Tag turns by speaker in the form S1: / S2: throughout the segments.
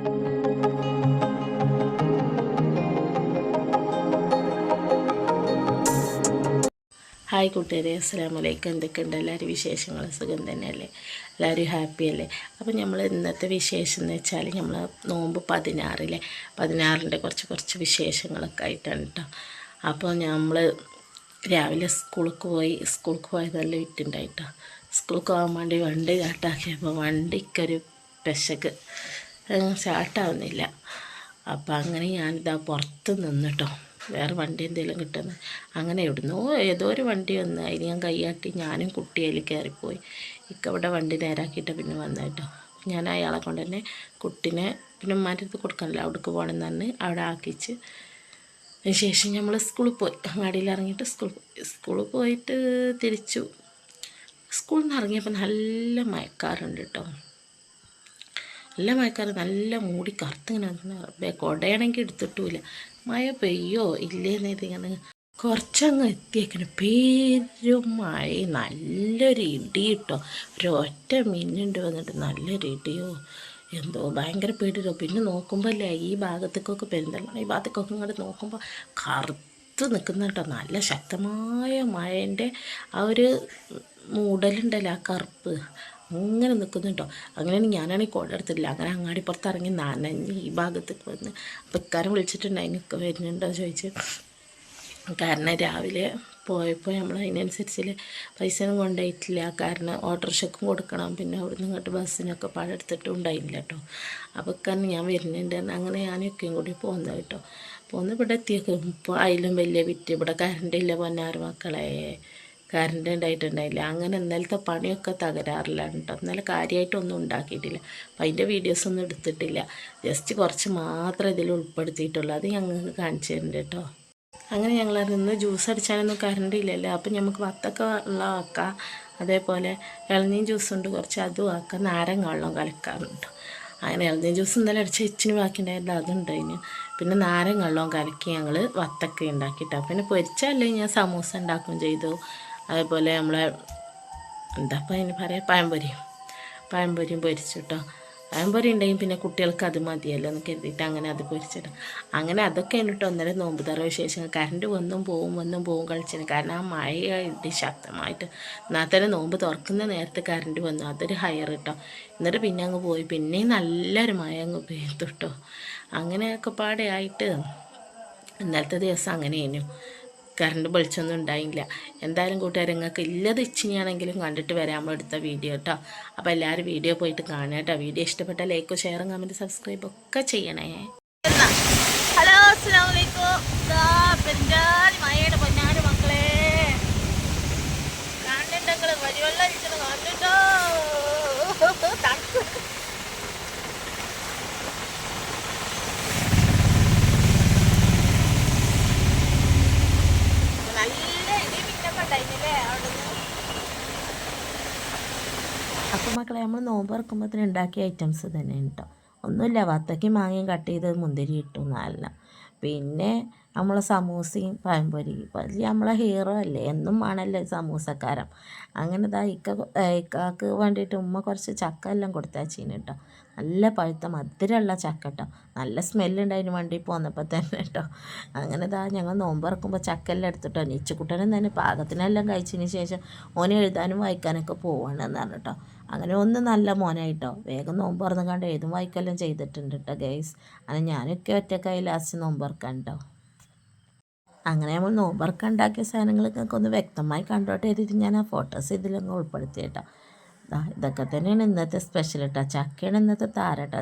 S1: Hi കൂട്ടുകാരെ, അസ്സലാമു അലൈക്കും. എന്തൊക്കെയുണ്ട് എല്ലാവരും വിശേഷങ്ങൾ? സുഖം തന്നെയല്ലേ? എല്ലാവരും ഹാപ്പി അല്ലേ? അപ്പോൾ നമ്മൾ ഇന്നത്തെ വിശേഷം എന്ന് വെച്ചാൽ നമ്മൾ നോമ്പ് 16 കുറച്ച് വിശേഷങ്ങളൊക്കെ ആയിട്ടാണ് കേട്ടോ. അപ്പോൾ നമ്മൾ രാവിലെ സ്കൂൾക്ക് പോയത് നല്ല വിറ്റുണ്ടായിട്ടോ. സ്കൂൾക്ക് പോകാൻ വേണ്ടി വണ്ടി സ്റ്റാർട്ടാക്കിയപ്പോൾ വണ്ടിക്കൊരു പെശക് സ്റ്റാർട്ടാവുന്നില്ല. അപ്പോൾ അങ്ങനെ ഞാനിതാ പുറത്ത് നിന്നിട്ടോ, വേറെ വണ്ടി എന്തെങ്കിലും കിട്ടുന്നത്. അങ്ങനെ ഇവിടുന്നോ ഏതോ ഒരു വണ്ടി വന്ന് അതിന് ഞാൻ കൈയാട്ടി ഞാനും കുട്ടി അതിൽ കയറിപ്പോയി. ഇവിടെ വണ്ടി നേരാക്കിയിട്ട് പിന്നെ വന്നായിട്ടോ. ഞാൻ അയാളെ കൊണ്ട് തന്നെ കുട്ടീനെ പിന്നെ ഉമ്മാൻ്റെ അടുത്ത് കൊടുക്കാനല്ലോ, അവിടേക്ക് പോകണമെന്ന് പറഞ്ഞ് അവിടെ ആക്കിച്ച് ശേഷം നമ്മൾ സ്കൂളിൽ പോയി. അങ്ങാടിയിൽ ഇറങ്ങിയിട്ട് സ്കൂളിൽ പോയിട്ട് തിരിച്ചു. സ്കൂളിൽ നിന്ന് ഇറങ്ങിയപ്പോൾ നല്ല മഴക്കാറുണ്ട് കേട്ടോ. നല്ല മഴക്കാറ്, നല്ല മൂടി കറുത്തിങ്ങനെ കൊടയാണെങ്കിൽ എടുത്തിട്ടുമില്ല. മഴ പെയ്യോ ഇല്ലേന്നത് ഇങ്ങനെ കുറച്ചങ്ങ് എത്തിയേക്കണം പേരും മഴ, നല്ലൊരു ഇടി കിട്ടോ. ഒരൊറ്റ മിന്നുണ്ട് വന്നിട്ട് നല്ലൊരു ഇടിയോ എന്തോ ഭയങ്കര പേടിയോ. പിന്നെ നോക്കുമ്പോൾ അല്ലേ ഈ ഭാഗത്തേക്കൊക്കെ പെരുന്തൽമണ്ണ ഈ ഭാഗത്തേക്കൊക്കെ ഇങ്ങോട്ട് നോക്കുമ്പോൾ കറുത്ത് നിൽക്കുന്ന കേട്ടോ. നല്ല ശക്തമായ മഴേൻ്റെ ആ ഒരു മൂടലുണ്ടല്ലോ, ആ കറുപ്പ് അങ്ങനെ നിൽക്കുന്നുണ്ടോ. അങ്ങനെ ഞാനാണെങ്കിൽ കുട എടുത്തിട്ടില്ല. അങ്ങനെ അങ്ങാടി പുറത്തിറങ്ങി നനഞ്ഞ് ഈ ഭാഗത്തേക്ക് വന്ന് അപ്പോൾ ഇക്കാരം വിളിച്ചിട്ടുണ്ടായി ഒക്കെ വരുന്നുണ്ടോ ചോദിച്ച്. കാരണം രാവിലെ പോയപ്പോൾ നമ്മൾ അതിനനുസരിച്ച് പൈസ ഒന്നും കൊണ്ടുപോയിട്ടില്ല. കാരണം ഓട്ടോറിക്ഷയ്ക്കും കൊടുക്കണം, പിന്നെ അവിടുന്ന് ഇങ്ങോട്ട് ബസ്സിനൊക്കെ പഴെടുത്തിട്ടും ഉണ്ടായില്ല കേട്ടോ. അപ്പോൾ കാരണം ഞാൻ വരുന്നുണ്ട്, അങ്ങനെ ഞാനൊക്കെയും കൂടി പോകുന്നത് കേട്ടോ. പോന്ന് ഇവിടെ എത്തിയൊക്കെ ഇപ്പോൾ അതിലും വലിയ വിറ്റ്. ഇവിടെ കറണ്ടില്ല പൊന്നാറ് മക്കളെ, കറണ്ട് ഉണ്ടായിട്ടുണ്ടായില്ല. അങ്ങനെ ഇന്നലത്തെ പണിയൊക്കെ തകരാറിലാണ് കേട്ടോ. ഇന്നലെ കാര്യമായിട്ടൊന്നും ഉണ്ടാക്കിയിട്ടില്ല. അപ്പം അതിൻ്റെ വീഡിയോസൊന്നും എടുത്തിട്ടില്ല. ജസ്റ്റ് കുറച്ച് മാത്രം ഇതിൽ ഉൾപ്പെടുത്തിയിട്ടുള്ളൂ. അത് ഞങ്ങൾക്ക് കാണിച്ചു തരുന്നുണ്ട് കേട്ടോ. അങ്ങനെ ഞങ്ങൾ നിന്ന് ജ്യൂസ് അടിച്ചാലൊന്നും കറണ്ട് ഇല്ലല്ലോ. അപ്പം നമുക്ക് വത്തൊക്കെ വെള്ളം ആക്കാം, അതേപോലെ ഇളനീർ ജ്യൂസുണ്ട് കുറച്ച്, അതും ആക്കാം, നാരങ്ങ വെള്ളം കലക്കാറുണ്ട്. അങ്ങനെ ഇളനീർ ജ്യൂസ് ഇന്നലെ അടിച്ച ഇച്ചിന് ബാക്കിയുണ്ടായില്ല, അതുണ്ടായിന്. പിന്നെ നാരങ്ങ വെള്ളം കലക്കി ഞങ്ങൾ വത്തൊക്കെ ഉണ്ടാക്കിയിട്ടാണ്. പിന്നെ പൊരിച്ചല്ലേ ഞാൻ സമൂസ ഉണ്ടാക്കുകയും ചെയ്തു. അതേപോലെ നമ്മളെ എന്താ അപ്പം അതിന് പറയുക, പഴംപൊരിയും പൊരിച്ചു കേട്ടോ. പഴംപൊരി ഉണ്ടെങ്കിൽ പിന്നെ കുട്ടികൾക്ക് അത് മതിയല്ലോ എന്ന് കരുതിയിട്ട് അങ്ങനെ അത് പൊരിച്ചിട്ട് അങ്ങനെ അതൊക്കെ എന്നിട്ട് ഒന്നര നോമ്പ് തറ വിശേഷങ്ങൾ. കറണ്ട് വന്നും പോവും കളിച്ചിന്. കാരണം ആ മഴ ഇടി ശക്തമായിട്ട്. എന്നാൽ തന്നെ നോമ്പ് തുറക്കുന്ന നേരത്തെ കറണ്ട് വന്നു, അതൊരു ഹയർ കേട്ടോ. എന്നിട്ട് പിന്നെ അങ്ങ് പോയി, പിന്നെയും നല്ലൊരു മഴ അങ്ങ് പെയ്തു കേട്ടോ. അങ്ങനെയൊക്കെ പാടെ ആയിട്ട് ഇന്നലത്തെ ദിവസം അങ്ങനെയായിരുന്നു. കറണ്ട് വെളിച്ചൊന്നും ഉണ്ടായില്ല. എന്തായാലും കൂട്ടുകാർ നിങ്ങൾക്ക് ഇല്ലത് ഇച്ചിനെയാണെങ്കിലും കണ്ടിട്ട് വരാൻ നമ്മൾ എടുത്ത വീഡിയോ കേട്ടോ. അപ്പോൾ എല്ലാവരും വീഡിയോ പോയിട്ട് കാണുക കേട്ടോ. വീഡിയോ ഇഷ്ടപ്പെട്ട ലൈക്കും ഷെയറും കമൻറ്റ് സബ്സ്ക്രൈബ് ഒക്കെ ചെയ്യണേ. ഹലോ, അസ്സലാമു അലൈക്കും. മഴയുടെ പൊന്നാട് മക്കളെ കാണുന്നുണ്ടെങ്കിൽ വരിവെള്ളം ഇരിക്കുന്നത് കാണുന്നുണ്ടോ? അപ്പോൾ മക്കളെ നമ്മൾ നോമ്പ് തുറക്കുമ്പോഴത്തേന് ഉണ്ടാക്കിയ ഐറ്റംസ് തന്നെ കേട്ടോ. ഒന്നുമില്ല, വത്തക്കയും മാങ്ങയും കട്ട് ചെയ്ത് മുന്തിരി ഇട്ടു എന്നല്ല. പിന്നെ നമ്മളെ സമൂസയും പഴംപൊരി വലിയ നമ്മളെ ഹീറോ അല്ലേ, എന്നും വേണമല്ലേ സമൂസക്കാരം. അങ്ങനെ ഇക്കാക്ക് വേണ്ടിയിട്ട് ഉമ്മ കുറച്ച് ചക്ക എല്ലാം കൊടുത്തയച്ചീന് കേട്ടോ. നല്ല പഴുത്ത മധുരമുള്ള ചക്ക കേട്ടോ. നല്ല സ്മെല്ലുണ്ടായിന് വണ്ടി പോന്നപ്പോൾ തന്നെ കേട്ടോ. അങ്ങനെ ഞങ്ങൾ നോമ്പ് തുറക്കുമ്പോൾ ചക്ക എല്ലാം എടുത്തിട്ടോ. നീച്ചുകുട്ടനും തന്നെ പാകത്തിനെല്ലാം കഴിച്ചതിന് ശേഷം ഓന് എഴുതാനും വായിക്കാനൊക്കെ പോവാണെന്ന് പറഞ്ഞു കേട്ടോ. അങ്ങനെ ഒന്ന് നല്ല മോനായിട്ടോ, വേഗം നോമ്പ് തുറന്ന് കണ്ട് എഴുതും വായിക്കെല്ലാം ചെയ്തിട്ടുണ്ട് കേട്ടോ ഗൈസ്. അങ്ങനെ ഞാനൊക്കെ ഒറ്റക്കായി ലാസ്റ്റ് നോമ്പ് തുറക്കാൻ കേട്ടോ. അങ്ങനെ നമ്മൾ നോമ്പറക്കം ഉണ്ടാക്കിയ സാധനങ്ങളൊക്കെ ഒന്ന് വ്യക്തമായി കണ്ടോട്ടെ എഴുതിയിട്ട് ഞാൻ ആ ഫോട്ടോസ് ഇതിലങ്ങ് ഉൾപ്പെടുത്തി കേട്ടോ. ഇതൊക്കെ തന്നെയാണ് ഇന്നത്തെ സ്പെഷ്യൽ കേട്ടോ. ചക്കയാണ് ഇന്നത്തെ താരട്ടോ.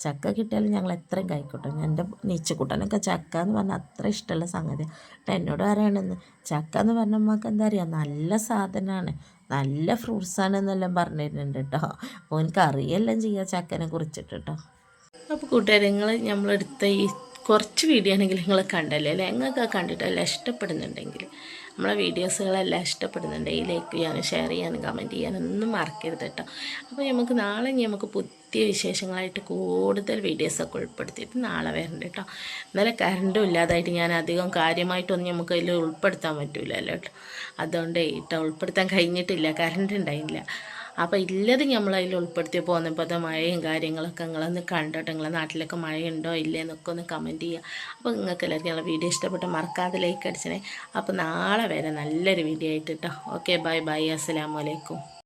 S1: ചക്ക കിട്ടിയാലും ഞങ്ങൾ എത്രയും കഴിക്കട്ടോ. എൻ്റെ നീച്ചക്കുട്ടനൊക്കെ ചക്ക എന്ന് പറഞ്ഞാൽ അത്ര ഇഷ്ടമുള്ള സംഗതി കേട്ടോ. എന്നോട് പറയണമെന്ന് ചക്ക എന്ന് പറഞ്ഞ നമുക്ക് എന്താ പറയുക, നല്ല സാധനമാണ്, നല്ല ഫ്രൂട്ട്സാണെന്നെല്ലാം പറഞ്ഞിരുന്നുണ്ട് കേട്ടോ. അപ്പോൾ എനിക്ക് അറിയെല്ലാം ചെയ്യാം ചക്കനെ കുറിച്ചിട്ട് കേട്ടോ. അപ്പോൾ കൂട്ടുകാരെ, നമ്മളെടുത്ത ഈ കുറച്ച് വീഡിയോ ആണെങ്കിൽ നിങ്ങൾ കണ്ടല്ലേ അല്ലേ, നിങ്ങൾക്ക് കണ്ടിട്ടെല്ലാം ഇഷ്ടപ്പെടുന്നുണ്ടെങ്കിൽ, നമ്മളെ വീഡിയോസുകളെല്ലാം ഇഷ്ടപ്പെടുന്നുണ്ടെങ്കിൽ ലൈക്ക് ചെയ്യാനും ഷെയർ ചെയ്യാനും കമൻറ്റ് ചെയ്യാനും ഒന്നും മറക്കരുത് കേട്ടോ. അപ്പോൾ നമുക്ക് പുതിയ വിശേഷങ്ങളായിട്ട് കൂടുതൽ വീഡിയോസൊക്കെ ഉൾപ്പെടുത്തിയിട്ട് നാളെ വരണ്ട കേട്ടോ. ഇന്നലെ കറണ്ടും ഇല്ലാതായിട്ട് ഞാൻ അധികം കാര്യമായിട്ടൊന്നും നമുക്ക് അതിൽ ഉൾപ്പെടുത്താൻ പറ്റില്ലല്ലോ കേട്ടോ. അതുകൊണ്ട് ഉൾപ്പെടുത്താൻ കഴിഞ്ഞിട്ടില്ല, കറണ്ട് ഉണ്ടായില്ല. അപ്പോൾ ഇല്ലത് നമ്മളതിൽ ഉൾപ്പെടുത്തി പോകുന്നപ്പോഴത്തെ മഴയും കാര്യങ്ങളൊക്കെ നിങ്ങളൊന്ന് കണ്ടോട്ടെ. നിങ്ങളെ നാട്ടിലൊക്കെ മഴയുണ്ടോ ഇല്ലേ എന്നൊക്കെ ഒന്ന് കമൻറ്റ് ചെയ്യുക. അപ്പോൾ നിങ്ങൾക്ക് എല്ലാവർക്കും ഞങ്ങളുടെ വീഡിയോ ഇഷ്ടപ്പെട്ട മറക്കാതെ ലൈക്ക് അടിച്ചണേ. അപ്പോൾ നാളെ വരെ നല്ലൊരു വീഡിയോ ആയിട്ട് കേട്ടോ. ഓക്കെ, ബൈ ബൈ, അസ്സലാമു അലൈക്കും.